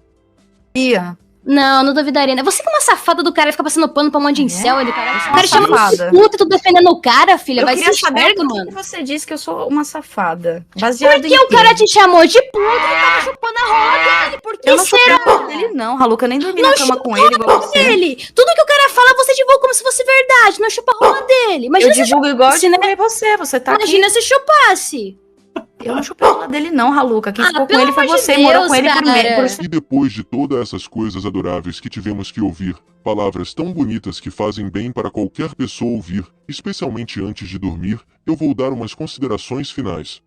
Speaker 14: Não duvidaria. Você que é uma safada do cara, fica passando pano pra um monte de incel, ele parece. O cara chama
Speaker 12: safada.
Speaker 14: de puta e tu defendendo o cara, filha.
Speaker 12: Eu
Speaker 14: Vai
Speaker 12: queria
Speaker 14: se
Speaker 12: saber
Speaker 14: enxerga,
Speaker 12: por que
Speaker 14: mano.
Speaker 12: você disse que eu sou uma safada. Baseado
Speaker 14: Porque o cara te chamou de puta e tava chupando a rola dele. Por que
Speaker 12: Eu não chupei
Speaker 14: será?
Speaker 12: a rola dele, não. Haluca, nem dormi na cama com ele igual você.
Speaker 14: Dele. Tudo que o cara fala, você divulga como se fosse verdade. Não chupa a rola dele. Imagina
Speaker 12: Eu divulgo igual eu divulguei você tá
Speaker 14: Imagina
Speaker 12: aqui.
Speaker 14: se chupasse.
Speaker 12: Eu não chupei a rola dele, não, Haluca. Quem ficou com
Speaker 14: pelo
Speaker 12: ele foi
Speaker 14: amor de
Speaker 12: você,
Speaker 14: Deus,
Speaker 12: morou com ele por
Speaker 14: cara.
Speaker 12: meio.
Speaker 7: E depois de todas essas coisas adoráveis que tivemos que ouvir, palavras tão bonitas que fazem bem para qualquer pessoa ouvir, especialmente antes de dormir, eu vou dar umas considerações finais.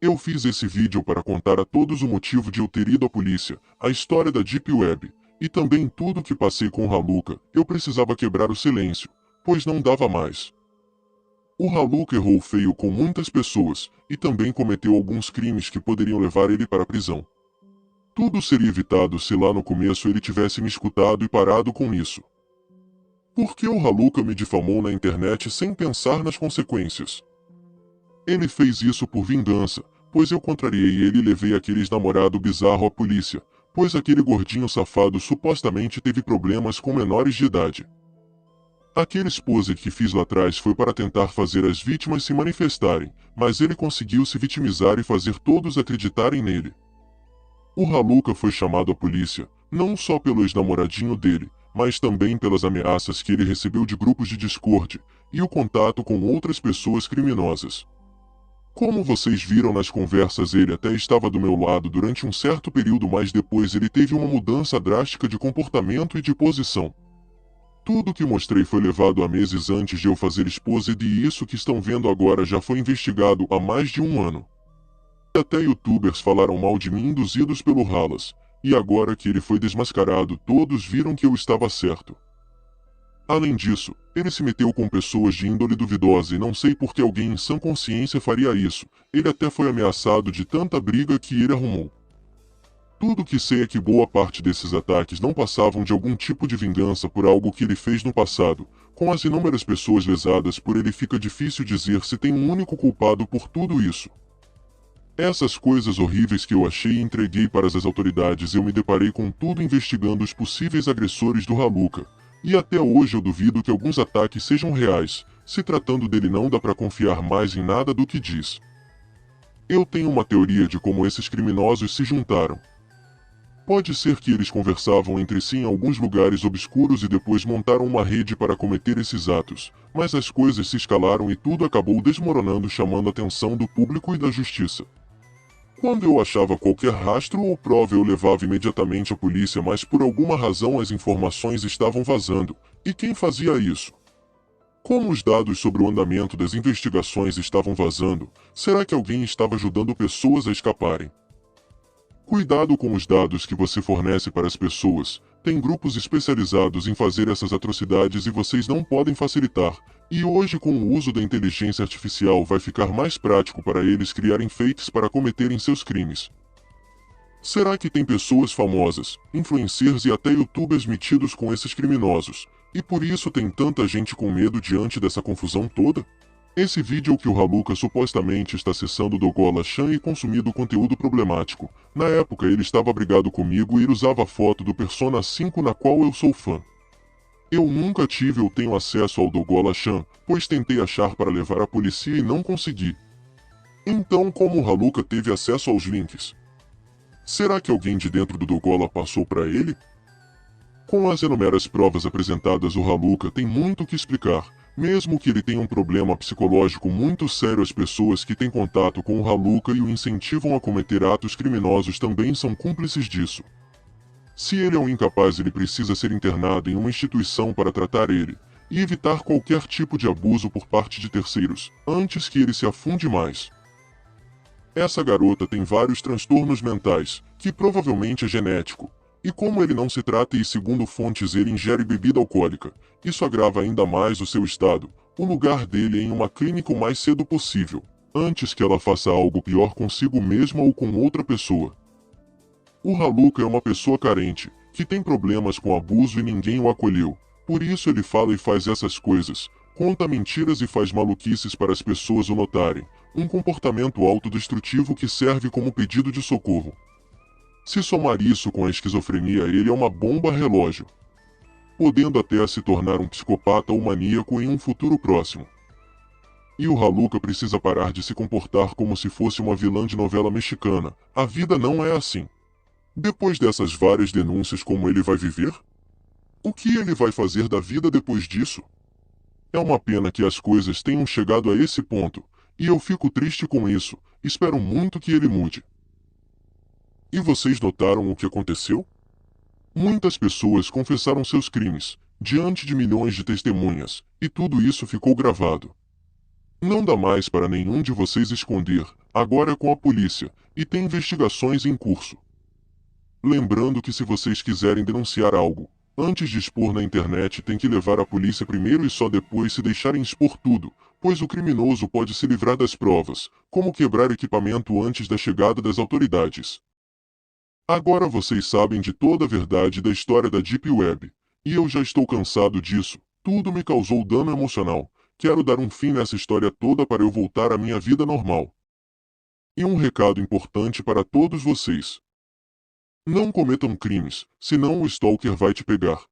Speaker 7: Eu fiz esse vídeo para contar a todos o motivo de eu ter ido à polícia, a história da Deep Web, e também tudo que passei com o Haluca. Eu precisava quebrar o silêncio, pois não dava mais. O Haluca errou feio com muitas pessoas, e também cometeu alguns crimes que poderiam levar ele para a prisão. Tudo seria evitado se lá no começo ele tivesse me escutado e parado com isso. Por que o Haluca me difamou na internet sem pensar nas consequências? Ele fez isso por vingança, pois eu contrariei ele e levei aquele namorado bizarro à polícia, pois aquele gordinho safado supostamente teve problemas com menores de idade. Aquele pose que fiz lá atrás foi para tentar fazer as vítimas se manifestarem, mas ele conseguiu se vitimizar e fazer todos acreditarem nele. O Haluca foi chamado à polícia, não só pelo ex-namoradinho dele, mas também pelas ameaças que ele recebeu de grupos de Discord, e o contato com outras pessoas criminosas. Como vocês viram nas conversas, ele até estava do meu lado durante um certo período, mas depois ele teve uma mudança drástica de comportamento e de posição. Tudo que mostrei foi levado a meses antes de eu fazer exposed e isso que estão vendo agora já foi investigado há mais de 1 ano. Até youtubers falaram mal de mim induzidos pelo Halas, e agora que ele foi desmascarado todos viram que eu estava certo. Além disso, ele se meteu com pessoas de índole duvidosa e não sei por que alguém em sã consciência faria isso, ele até foi ameaçado de tanta briga que ele arrumou. Tudo que sei é que boa parte desses ataques não passavam de algum tipo de vingança por algo que ele fez no passado, Com as inúmeras pessoas lesadas por ele, fica difícil dizer se tem um único culpado por tudo isso. Essas coisas horríveis que eu achei e entreguei para as autoridades, eu me deparei com tudo investigando os possíveis agressores do Haluka. E até hoje eu duvido que alguns ataques sejam reais. Se tratando dele, não dá para confiar mais em nada do que diz. Eu tenho uma teoria de como esses criminosos se juntaram. Pode ser que eles conversavam entre si em alguns lugares obscuros e depois montaram uma rede para cometer esses atos, mas as coisas se escalaram e tudo acabou desmoronando, chamando a atenção do público e da justiça. Quando eu achava qualquer rastro ou prova, eu levava imediatamente à polícia, mas por alguma razão as informações estavam vazando. E quem fazia isso? Como os dados sobre o andamento das investigações estavam vazando, será que alguém estava ajudando pessoas a escaparem? Cuidado com os dados que você fornece para as pessoas. Tem grupos especializados em fazer essas atrocidades e vocês não podem facilitar. E hoje, com o uso da inteligência artificial, vai ficar mais prático para eles criarem fakes para cometerem seus crimes. Será que tem pessoas famosas, influencers e até youtubers metidos com esses criminosos? E por isso tem tanta gente com medo diante dessa confusão toda? Esse vídeo que o Haluka supostamente está acessando do Dogola-chan e consumindo conteúdo problemático. Na época ele estava brigado comigo e usava a foto do Persona 5 na qual eu sou fã. Eu nunca tive ou tenho acesso ao Dogola-chan, pois tentei achar para levar à polícia e não consegui. Então como o Haluka teve acesso aos links? Será que alguém de dentro do Dogola passou para ele? Com as inúmeras provas apresentadas, o Haluka tem muito o que explicar. Mesmo que ele tenha um problema psicológico muito sério, as pessoas que têm contato com o Haluka e o incentivam a cometer atos criminosos também são cúmplices disso. Se ele é um incapaz, ele precisa ser internado em uma instituição para tratar ele, e evitar qualquer tipo de abuso por parte de terceiros, antes que ele se afunde mais. Essa garota tem vários transtornos mentais, que provavelmente é genético. E como ele não se trata e, segundo fontes, ele ingere bebida alcoólica, isso agrava ainda mais o seu estado. O lugar dele é em uma clínica o mais cedo possível, antes que ela faça algo pior consigo mesma ou com outra pessoa. O Haluka é uma pessoa carente, que tem problemas com abuso e ninguém o acolheu. Por isso ele fala e faz essas coisas, conta mentiras e faz maluquices para as pessoas o notarem. Um comportamento autodestrutivo que serve como pedido de socorro. Se somar isso com a esquizofrenia, ele é uma bomba relógio, podendo até se tornar um psicopata ou maníaco em um futuro próximo. E o Haluka precisa parar de se comportar como se fosse uma vilã de novela mexicana. A vida não é assim. Depois dessas várias denúncias, como ele vai viver? O que ele vai fazer da vida depois disso? É uma pena que as coisas tenham chegado a esse ponto, e eu fico triste com isso. Espero muito que ele mude. E vocês notaram o que aconteceu? Muitas pessoas confessaram seus crimes, diante de milhões de testemunhas, e tudo isso ficou gravado. Não dá mais para nenhum de vocês esconder, agora é com a polícia, e tem investigações em curso. Lembrando que se vocês quiserem denunciar algo, antes de expor na internet tem que levar à polícia primeiro e só depois se deixarem expor tudo, pois o criminoso pode se livrar das provas, como quebrar equipamento antes da chegada das autoridades. Agora vocês sabem de toda a verdade da história da Deep Web, e eu já estou cansado disso, tudo me causou dano emocional, quero dar um fim nessa história toda para eu voltar à minha vida normal. E um recado importante para todos vocês. Não cometam crimes, senão o Stalker vai te pegar.